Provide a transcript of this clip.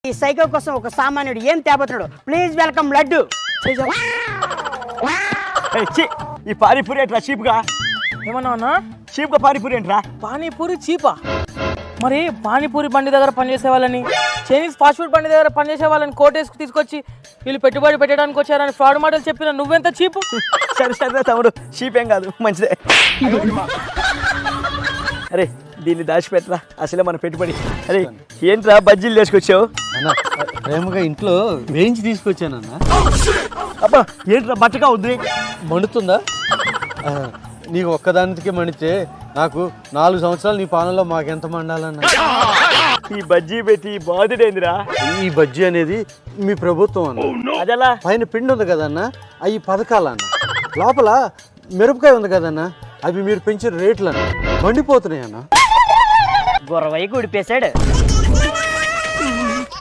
ఈ సైకో కోసం ఒక సామాన్యుడు ఏం తేబోతున్నాడు. Please welcome laddu. ఈ పానీపూరి ఏంట్రా చీప్గా? ఏమన్నా అన్నా? చీప్గా పానీపూరి ఏంట్రా? పానీపూరి చీపా? మరి పానీపూరి బండి దగ్గర పనిచేసే వాళ్ళని, చైనీస్ ఫాస్ట్ ఫుడ్ బండి దగ్గర పనిచేసే వాళ్ళని కోటేసుకు తీసుకొచ్చి వీళ్ళు పెట్టుబడి పెట్టడానికి వచ్చారని ఫ్రాడ్ మాటలు చెప్పిన నువ్వెంత చీపు? సరే సరే తమ్ముడు, చీప్ ఏం కాదు, మంచిదే. అరే దీన్ని దాచిపెట్టరా, అసలే మన పెట్టుబడి. అరే ఏంట్రా బజ్జీలు తీసుకొచ్చావు? అన్న ప్రేమగా ఇంట్లో వేయించి తీసుకొచ్చానన్న. అబ్బా ఏంట్రా బట్టగా ఉంది, మండుతుందా? నీకు ఒక్కదానికే మండితే నాకు 4 సంవత్సరాలు నీ పాలనలో మాకెంత మండాలన్న. ఈ బజ్జీ పెట్టి బాధుడేందిరా? ఈ బజ్జీ అనేది మీ ప్రభుత్వం అన్న. అదెలా? పైన పిండి ఉంది కదన్న, అవి పథకాలన్న. లోపల మిరపకాయ ఉంది కదన్న, అవి మీరు పెంచిన రేట్లన్న మండిపోతున్నాయి అన్న. గొరవై గుడిపేశాడు.